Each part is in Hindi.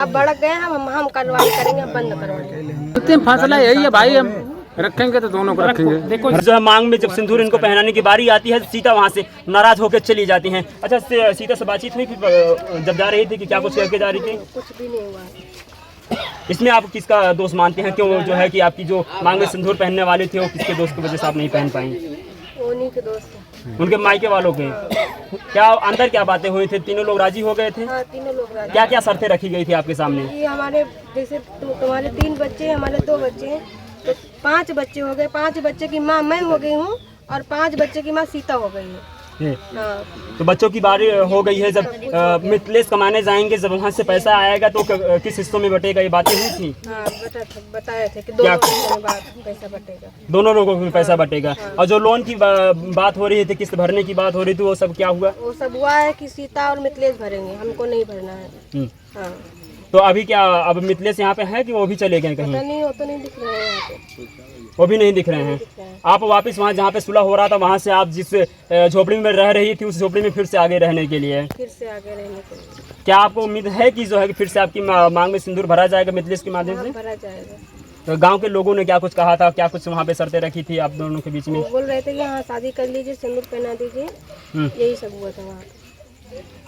अब भड़क गए हम कार्रवाई करेंगे, बंद करवाएंगे। फैसला यही है भाई, हम रखेंगे तो दोनों को रखेंगे। देखो जो है मांग में जब सिंदूर इनको पहनाने की बारी आती है, सीता वहाँ से नाराज होकर चली जाती हैं। अच्छा, सीता से बातचीत हुई जब जा रही थी कि क्या कुछ करके जा रही थी? कुछ भी नहीं हुआ। इसमें आप किसका दोष मानते हैं? क्यों जो है कि आपकी जो मांग में सिंदूर पहनने वाले थे वो किसके दोस्त की वजह से आप नहीं पहन पाई? उन्हीं के दोस्त हैं। उनके मायके वालों के? क्या अंदर क्या बातें हुई थी? तीनों लोग राजी हो गए थे? हाँ, तीनों लोग राजी। क्या क्या शर्तें रखी गई थी आपके सामने? ये हमारे जैसे तुम्हारे 3 बच्चे हैं, हमारे 2 बच्चे हैं, तो 5 बच्चे हो गए। 5 बच्चे की माँ मैं हो गई हूँ और 5 बच्चे की माँ सीता हो गई है। हाँ। तो बच्चों की बारी हो गई है। जब मिथिलेश कमाने जाएंगे, जब वहाँ से पैसा आएगा तो किस हिस्सों में बटेगा? ये बातें हुई थी? हाँ, बताए थे कि दोनों के बाद पैसा बटेगा, दोनों लोगों को पैसा बटेगा। और जो लोन की बात हो रही थी, किस्त भरने की बात हो रही थी, वो सब क्या हुआ? वो सब हुआ है कि सीता और मिथिलेश भरेंगे, हमको नहीं भरना है। हाँ। तो अभी क्या, अब मिथिलेश यहाँ पे है कि वो भी चले गए कहीं? पता नहीं, वो तो नहीं दिख रहे हैं यहाँ पे। वो भी नहीं दिख रहे हैं। आप वापस वहाँ जहाँ पे सुलह हो रहा था, वहाँ से आप जिस झोपड़ी में रह रही थी, उस झोपड़ी में फिर से आगे रहने के लिए? फिर से आगे रहने के लिए। क्या आपको उम्मीद है कि जो है कि फिर से आपकी मांग में सिंदूर भरा जाएगा मिथिलेश के माध्यम से? भरा जाएगा। तो गांव के लोगों ने क्या कुछ कहा था? क्या कुछ वहाँ पे शर्तें रखी थी आप दोनों के बीच में? वो बोल रहे थे कि हाँ शादी कर लीजिए, सिंदूर पहना दीजिए, यही सब हुआ था वहाँ।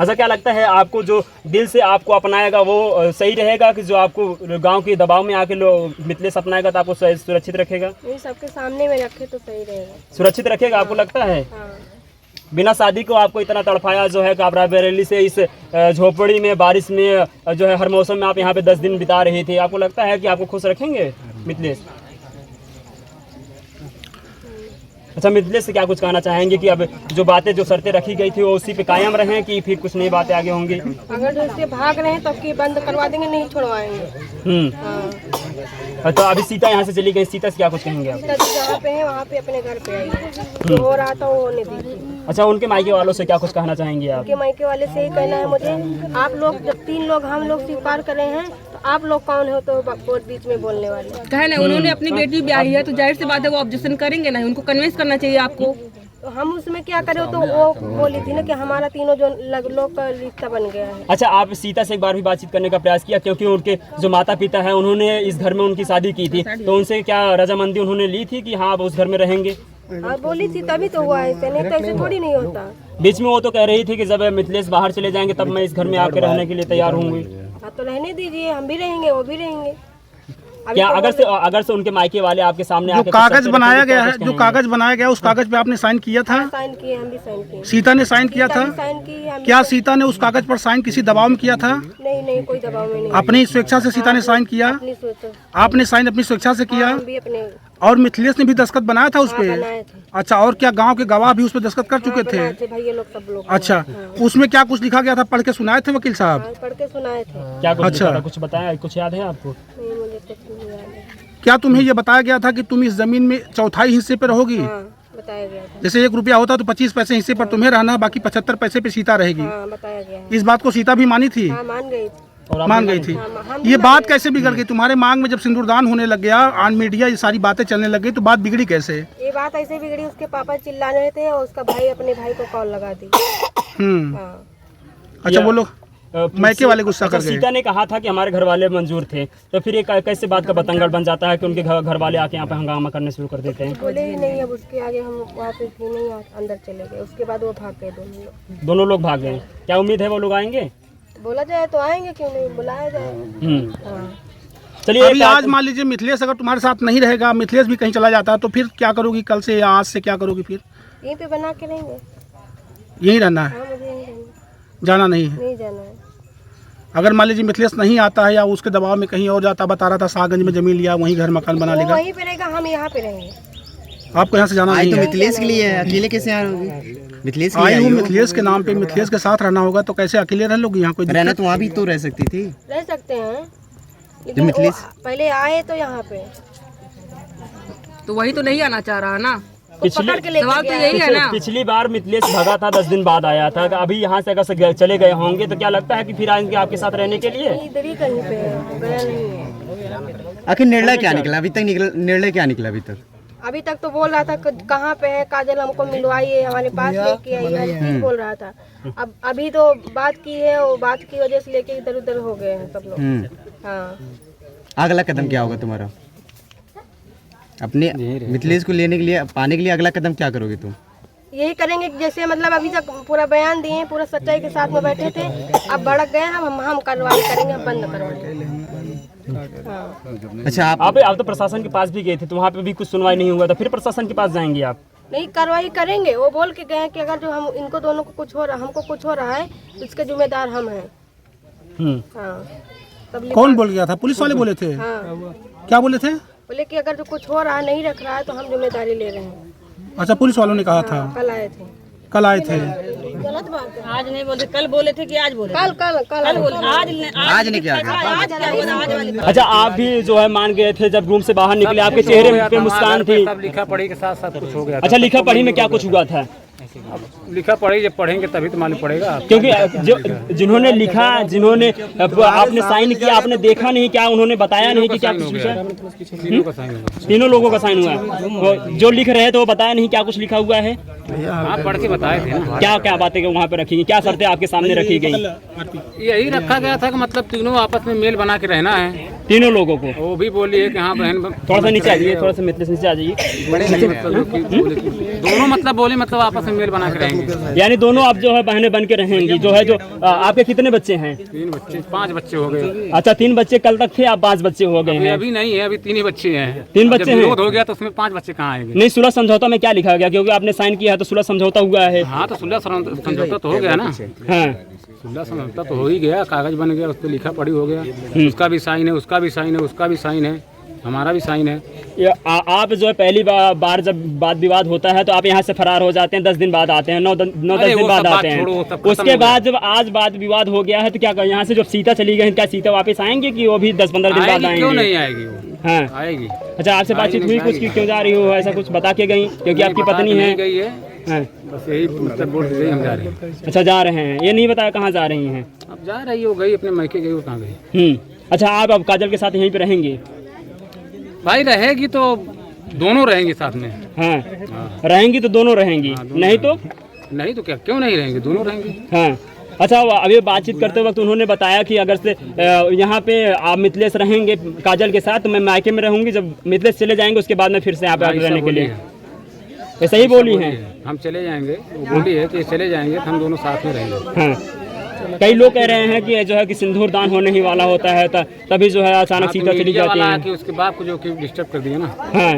अच्छा, क्या लगता है आपको जो दिल से आपको अपनाएगा वो सही रहेगा कि जो आपको गांव के दबाव में आके लोग मिथिलेश अपनाएगा तो आपको सुरक्षित रखेगा? नहीं, सबके सामने में रखे तो सही रहेगा। सुरक्षित रखेगा आपको लगता है? हाँ। बिना शादी को आपको इतना तड़फाया जो है कि आप रायबरेली से इस झोपड़ी में बारिश में जो है हर मौसम में आप यहाँ पे 10 दिन बिता रही थी, आपको लगता है कि आपको खुश रखेंगे मिथिलेश? अच्छा, मिथिलेश से क्या कुछ कहना चाहेंगे कि अब जो बातें जो शर्तें रखी गई थी वो उसी पे कायम रहें कि फिर कुछ नई बातें आगे होंगी? अगर उससे भाग रहे हैं तो कि बंद करवा देंगे, नहीं छोड़वाएंगे। हाँ। तो अभी सीता यहाँ से चली गई, सीता से क्या कुछ कहेंगे आप? सीता जी जहाँ पे है वहाँ पे अपने घर पे आई, जो हो रहा था वो होने दीजिए। अच्छा, उनके मायके वालों से क्या कुछ कहना चाहेंगे आप? उनके मायके वाले से ही कहना है मुझे, आप लोग जब 3 लोग हम लोग स्वीकार करे हैं तो आप लोग कौन हो तो बीच में बोलने वाले? कहे ना, उन्होंने अपनी बेटी ब्याही है तो जाहिर सी बात है वो ऑब्जेक्शन करेंगे ना, उनको कन्विंस करना चाहिए आपको। तो हम उसमें क्या करें? तो वो बोली थी ना कि हमारा तीनों जो लोग का रिश्ता बन गया है। अच्छा, आप सीता से एक बार भी बातचीत करने का प्रयास किया? क्योंकि उनके जो माता पिता हैं उन्होंने इस घर में उनकी शादी की थी, तो उनसे क्या रजामंदी उन्होंने ली थी कि हाँ आप उस घर में रहेंगे? हाँ, बोली थी, तभी तो हुआ ऐसे, नहीं तो ऐसे थोड़ी नहीं होता। बीच में वो तो कह रही थी कि जब मिथिलेश बाहर चले जाएंगे तब मैं इस घर में आके रहने के लिए तैयार होंगी। हाँ, तो रहने दीजिए, हम भी रहेंगे, वो भी रहेंगे। क्या अगर से उनके मायके वाले आपके सामने जो कागज बनाया गया है, जो कागज बनाया गया उस कागज पे आपने साइन किया था? साइन किए, हम भी साइन किए। सीता ने साइन किया था? साइन किए हम। क्या सीता ने उस कागज पर साइन किसी दबाव में किया था? नहीं, कोई दबाव में नहीं। अपनी स्वेच्छा से सीता ने साइन किया? अपनी सोचो। आपने साइन अपनी स्वेच्छा से किया? हम भी अपने। और मिथिलेश ने भी दस्तखत बनाया था उस पे? बनाए थे। अच्छा, और क्या गांव के गवाह भी उस पे दस्तखत कर चुके थे? बनाए थे भाई, ये लोग सब लोग। अच्छा, उसमें क्या कुछ लिखा गया था? पढ़ के सुनाए थे वकील साहब? हाँ, पढ़ के सुनाए थे। क्या कुछ अच्छा। लिखा था? कुछ बताया? कुछ याद है आपको? नहीं, मुझे कुछ नहीं याद है। क्या तुम्हें ये बताया गया था कि तुम इस जमीन में चौथाई हिस्से पे रहोगी? हाँ, बताया गया था। जैसे 1 रुपया होता तो 25 पैसे हिस्से पर तुम्हें रहना, बाकी 75 पैसे पे सीता रहेगी। हाँ, बताया गया है। इस बात को सीता भी मानी थी? हाँ, मान गई थी। मान गई थी। हम ये बात कैसे बिगड़ गई? तुम्हारे मांग में जब सिंदूरदान होने लग गया, ऑन मीडिया ये सारी बातें चलने लग गई, तो बात बिगड़ी कैसे? ये बात ऐसे बिगड़ी, उसके पापा चिल्ला रहे थे और उसका भाई अपने भाई को कॉल लगा दी। हाँ। अच्छा, वो लोग मायके वाले गुस्सा कर गए? सीता ने कहा था कि हमारे घर वाले मंजूर थे, तो फिर ये कैसे बात का बतंगड़ बन जाता है कि उनके घर वाले आके यहाँ पे हंगामा करने शुरू कर देते हैं? बोले ही नहीं, अब उसके आगे हम वहाँ पे थे नहीं, अंदर चले गए। उसके बाद वो भाग गए दोनों लोग भाग गए। क्या उम्मीद है वो लोग आएंगे? बोला जाए तो आएंगे, क्यों नहीं, बुलाया जाए। चलिए, अभी आज मान लीजिए मिथिलेश अगर तुम्हारे साथ नहीं रहेगा, मिथिलेश भी कहीं चला जाता है, तो फिर क्या करोगी? कल से या आज से क्या करोगी फिर? यहीं पे बना के रहेंगे। यहीं रहना है? हाँ, मुझे यहीं रहना। जाना नहीं है? नहीं जाना है। अगर मान लीजिए मिथिलेश नहीं आता है या उसके दबाव में कहीं और जाता, बता रहा था शाहगंज में जमीन लिया, वहीं घर मकान बना वो लेगा, वहीं पे रहेगा, हम यहाँ पे रहेंगे। आपको यहाँ से जाना नहीं तो है? मिथिलेश के लिए है, अकेले कैसे आ रहोगी? मिथिलेश के लिए आई आई हूँ हो। मिथिलेश के नाम पे, मिथिलेश के साथ रहना होगा, तो कैसे अकेले रह लोगी? यहाँ कोई रहना दिक्कत? तो वहाँ भी तो रह सकती थी। रह सकते हैं, लेकिन मिथिलेश- वो पहले आए तो यहाँ पे तो वही तो नहीं आना चाह रहा ना। पकड़ के लेके सवाल तो गया यही है ना। पिछली बार मिथिलेश भगा था, 10 दिन बाद आया था। अभी यहाँ से अगर चले गए होंगे तो क्या लगता है कि फिर आएंगे आपके साथ रहने के लिए? इधर ही कहीं पे है, गया नहीं है। आखिर निर्णय क्या निकला अभी तक? निर्णय क्या निकला अभी तक? अभी तक तो बोल रहा था कहाँ पे है काजल, हमको मिलवाइए, हमारे पास लेके आइए, हर चीज बोल रहा था। अब अभी तो बात की है, वो बात की वजह से लेके इधर उधर हो गए हैं सब लोग। हाँ, अगला कदम क्या होगा तुम्हारा? अपने मिथिलेश को लेने के लिए, पाने के लिए अगला कदम क्या करोगे तुम? यही करेंगे कि जैसे मतलब अभी तक पूरा बयान दिए, पूरा सच्चाई के साथ में बैठे थे, अब भड़क गए हम कार्रवाई करेंगे, हम बंद करवाएंगे। हाँ। अच्छा, आप तो प्रशासन के पास भी गए थे, तो वहाँ पे भी कुछ सुनवाई नहीं हुआ, तो फिर प्रशासन के पास जाएंगे आप? नहीं, कार्रवाई करेंगे। वो बोल के गए हैं कि अगर जो हम इनको दोनों को कुछ हो रहा, हमको कुछ हो रहा है, तो इसके जिम्मेदार हम हैं। हाँ, तब कौन बोल गया था? पुलिस वाले बोले थे? हाँ, क्या बोले थे? बोले कि अगर जो कुछ हो रहा है, नहीं रख रहा है, तो हम जिम्मेदारी ले रहे हैं। अच्छा, पुलिस वालों ने कहा था? कल आए थे। कल आए थे? गलत बात है। आज नहीं बोलते, कल बोले थे कि आज बोले? कल बोले, आज नहीं किया गया। आज क्या बोला? आज वाली अच्छा, आप भी जो है मान गए थे जब रूम से बाहर निकले, आपके चेहरे पे मुस्कान थी। सब लिखा पढ़ी के साथ साथ कुछ हो गया। अच्छा, लिखा पढ़ी में क्या कुछ हुआ था? लिखा पढ़ी जब पढ़ेंगे तभी तो मालूम पड़ेगा। क्योंकि जो जिन्होंने लिखा, जिन्होंने आपने साइन किया, आपने देखा नहीं क्या? उन्होंने बताया नहीं कि क्या कुछ लिखा? तीनों का साइन होगा। तीनों लोगों का साइन हुआ है। जो लिख रहे थे वो बताया नहीं क्या कुछ लिखा हुआ है? आप पढ़ के बताए थे ना। क्या क्या बातें वहाँ पे रखी गई, क्या शर्तें आपके सामने रखी गई? यही रखा गया था कि मतलब तीनों आपस में मेल बना के रहना है। तीनों लोगों को? वो भी बोली है कि हाँ बहन। थोड़ा सा नीचे आ जाइए, थोड़ा सा मित्र नीचे आ जाइए। दोनों मतलब बोले मतलब आपस में मेल बना के रहेंगे। यानी दोनों अब जो है बहनें बन के रहेंगी। जो है जो आपके कितने बच्चे हैं? 3 बच्चे, 5 बच्चे हो गए। अच्छा, 3 बच्चे कल तक थे, अब 5 बच्चे हो गए हैं। अभी नहीं है, अभी 3 ही बच्चे हैं। 3 बच्चे हैं? विरोध हो गया तो उसमें 5 बच्चे कहाँ आएंगे? नहीं, सुलह समझौता में क्या लिखा गया? क्योंकि आपने साइन किया है तो सुलह समझौता हुआ है। हाँ, तो सुलह समझौता तो हो गया ना। हाँ, सुलह समझौता तो हो ही गया, कागज बन गया, उस पर लिखा पढ़ी हो गया। उसका भी साइन है, उसका भी साइन है, उसका भी साइन है, हमारा भी साइन है। आप जो है पहली बार जब वाद विवाद होता है तो आप यहाँ से फरार हो जाते हैं, 10 दिन बाद आते हैं, 9-10 दिन बाद आते हैं। उसके बाद जब आज वाद विवाद हो गया है तो क्या यहाँ से जब सीता चली गई, क्या सीता वापस आएंगे कि वो भी 10-15 दिन बाद आएंगे? क्यों नहीं आएगी वो? हाँ, आएगी। अच्छा, आपसे बातचीत हुई कुछ कि क्यों जा रही हो, ऐसा कुछ बता के गई? क्योंकि आपकी पत्नी है। गई है, हाँ, बस यही मतलब बोल के गई हम जा रहे हैं। अच्छा, जा रहे हैं, ये नहीं बताया कहाँ जा रही हैं? अब जा रही हो, गई अपने मैके गई, वो कहाँ गई? अच्छा, आप अब काजल के साथ यहीं पे रहेंगे? भाई रहेगी तो दोनों रहेंगे साथ में। हाँ, रहेंगी तो दोनों रहेंगी, नहीं तो? नहीं तो क्या, क्यों नहीं रहेंगे, दोनों रहेंगे। हाँ, अच्छा, अभी बातचीत करते वक्त उन्होंने बताया कि अगर से यहाँ पे आप मिथिलेश रहेंगे काजल के साथ तो मैं मायके में रहूंगी, जब मिथिलेश चले जाएंगे उसके बाद में फिर से यहाँ पे रहने के लिए। ऐसा ही बोली हैं? हम चले जाएंगे, वो बोली है कि चले जाएंगे तो हम दोनों साथ में रहेंगे। हाँ, कई लोग कह रहे हैं कि जो है कि सिंदूर दान होने ही वाला होता है तभी जो है अचानक सीता चली जाती है कि उसके बाप को जो कि डिस्टर्ब कर दिया ना। हाँ,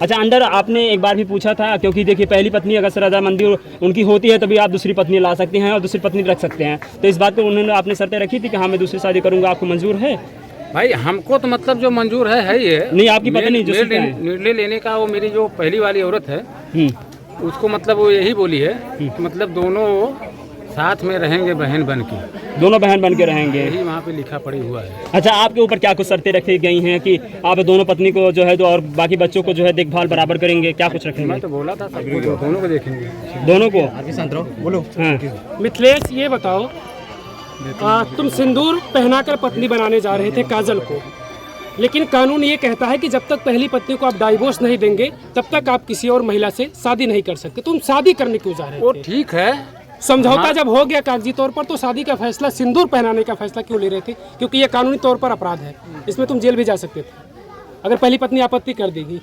अच्छा, अंदर आपने एक बार भी पूछा था? क्योंकि देखिए, पहली पत्नी अगर रजामंदी उनकी होती है तभी आप दूसरी पत्नी ला सकते हैं और दूसरी पत्नी रख सकते हैं, तो इस बात को उन्होंने आपने शर्तें रखी थी कि हाँ मैं दूसरी शादी करूंगा, आपको मंजूर है? भाई हमको तो मतलब जो मंजूर है ही है। नहीं, आपकी पत्नी जो निर्णय लेने का वो मेरी जो पहली वाली औरत है उसको मतलब वो यही बोली है कि मतलब दोनों साथ में रहेंगे बहन बन के, दोनों बहन बन के रहेंगे, यही वहाँ पे लिखा पड़ी हुआ है। अच्छा, आपके ऊपर क्या कुछ शर्तें रखी गई हैं कि आप दोनों पत्नी को जो है और बाकी बच्चों को जो है देखभाल बराबर करेंगे, क्या कुछ रखेंगे? मैं तो बोला था सबको, दोनों को देखेंगे, दोनों को। बोलो। हाँ, मिथिलेश, ये बताओ, तुम सिंदूर पहनाकर पत्नी बनाने जा रहे थे काजल को, लेकिन कानून ये कहता है कि जब तक पहली पत्नी को आप डाइवोर्स नहीं देंगे तब तक आप किसी और महिला से शादी नहीं कर सकते। तुम शादी करने क्यों जा रहे थे? वो ठीक है, समझौता जब हो गया कागजी तौर पर तो शादी का फैसला, सिंदूर पहनाने का फैसला क्यों ले रहे थे? क्योंकि ये कानूनी तौर पर अपराध है, इसमें तुम जेल भी जा सकते थे अगर पहली पत्नी आपत्ति कर देगी।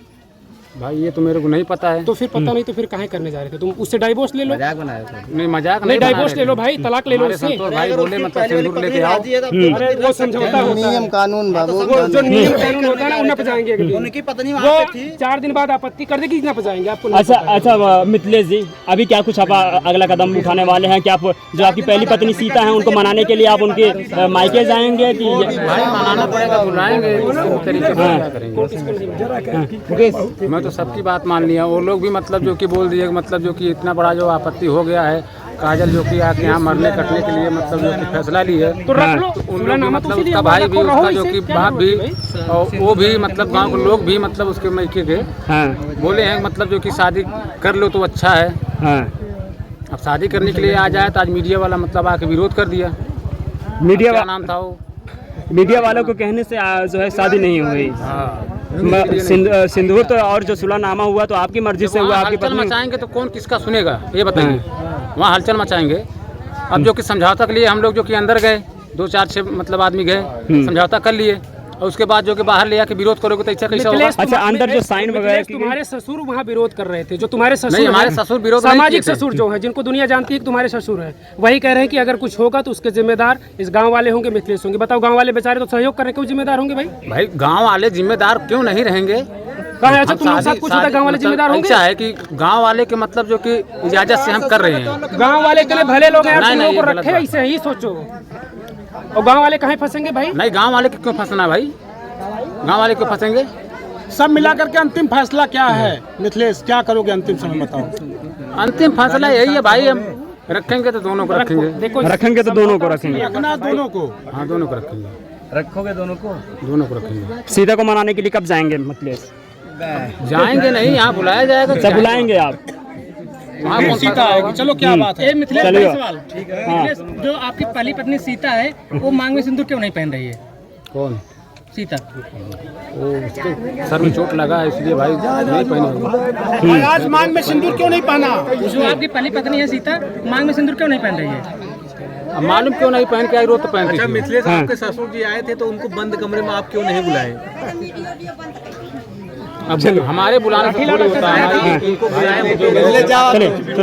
भाई ये तो मेरे को नहीं पता है। तो फिर पता नहीं तो फिर काहे करने जा रहे थे? तुम उससे डाइवोर्स ले लो। मजाक बनाया था। नहीं, मजाक नहीं, डाइवोर्स ले लो भाई, तलाक ले लो उससे। भाई बोले मतलब सिंदूर लेके आओ। अरे वो समझौता होता है, नियम कानून बाबू, वो जो नियम कानून होता है ना, उन्हें पजाएंगे अगले दिन। उनकी पत्नी वो वहाँ पे थी। 4 दिन बाद आपत्ति कर देगी, कितना पजाएंगे आपको? नहीं अच्छा पता है। अच्छा, मिथिलेश जी, अभी क्या कुछ आप अगला कदम उठाने वाले हैं? क्या आप जो आपकी पहली पत्नी सीता है उनको मनाने के लिए आप उनके मायके जाएंगे कि? भाई मनाना पड़ेगा, बुलाएंगे, इस तरीके से क्या करेंगे? मैं तो सबकी बात मान लिया, वो लोग भी मतलब जो कि बोल दिए मतलब जो कि इतना बड़ा जो आपत्ति हो गया है, काजल जो कि आके यहाँ मरने कटने के लिए मतलब जो कि फैसला ली है, तो रख लो, उन लोग मतलब उसका भाई भी, उसका जो कि बाप भी और वो भी मतलब गांव के लोग भी मतलब उसके मैके के बोले हैं मतलब जो कि शादी कर लो तो अच्छा है। अब शादी करने के लिए आ जाए तो आज मीडिया वाला मतलब आके विरोध कर दिया। मीडिया क्या नाम था वो? मीडिया वालों को कहने से जो है शादी नहीं हुई। हाँ, सिंदूर तो और जो सुलहनामा हुआ तो आपकी मर्जी से हुआ, आपकी हलचल पत्नी मचाएंगे तो कौन किसका सुनेगा ये बताइए। वहाँ हलचल मचाएंगे। अब जो कि समझौता के लिए हम लोग जो कि अंदर गए 2-4-6 मतलब आदमी गए, समझौता कर लिए और उसके बाद जो कि बाहर ले आके विरोध करोगे तो ऐसा कैसा होगा? अच्छा, अंदर जो साइन वगैरह तुम्हारे ससुर वहाँ विरोध कर रहे थे, जो तुम्हारे ससुर नहीं, हमारे हैं, ससुर विरोध नहीं सामाजिक किए थे। ससुर जो है, जिनको दुनिया जानती है कि तुम्हारे ससुर है, वही कह रहे हैं कि अगर कुछ होगा तो उसके जिम्मेदार इस गांव वाले होंगे, मिथिलेश होंगे। बताओ, गांव वाले बेचारे तो सहयोग कर रहे हैं, क्यों जिम्मेदार होंगे भाई? भाई गांव वाले जिम्मेदार क्यों नहीं रहेंगे? कहा अच्छा तुम लोग साथ कुछ होता गांव वाले जिम्मेदार होंगे? ऐसा है कि गांव वाले के मतलब जो कि इजाजत से हम कर रहे हैं। गांव वाले के लिए भले लोग हैं यार, नहीं, तुम नहीं, लोगों को ये गलत रखे बात। ऐसे ही सोचो। और गांव वाले कहाँ फंसेंगे भाई? नहीं, गांव वाले क्यों फंसना भाई? गांव वाले क्यों फंसेंगे? सब मिला करके अंतिम फैसला क्या है मिथिलेश, क्या करोगे अंतिम समय बताओ? अंतिम फैसला यही है भाई, हम रखेंगे तो दोनों को रखेंगे। देखो, रखेंगे तो दोनों को रखेंगे। रखना दोनों को। हाँ, दोनों को रखेंगे। रखोगे दोनों को? दोनों को रखेंगे। सीता को मनाने के लिए कब जाएंगे मिथिलेश? जाएंगे नहीं, यहाँ बुलाया जाएगा। अच्छा, बुलाएंगे आप? वहाँ कौन सीता आएगी, चलो क्या बात है। मिथिलेश चलिए। भाई सवाल, मिथिलेश, जो आपकी पहली पत्नी सीता है वो मांग में सिंदूर क्यों नहीं पहन रही है? कौन? सीता वो उसके सर में चोट लगा है इसलिए भाई नहीं पहने। आज मांग में सिंदूर क्यों नहीं पहना? जो आपकी पहली पत्नी है सीता, मांग में सिंदूर क्यों नहीं पहन रही है? अब मालूम क्यों नहीं पहन के आई, रोज तो पहनती थी। मिथिलेश आपके ससुर जी आए थे तो उनको बंद कमरे में आप क्यों नहीं बुलाए? अब हमारे बुलाने से थोड़ी होता है, हमारी उनको बुलाए। चलिए।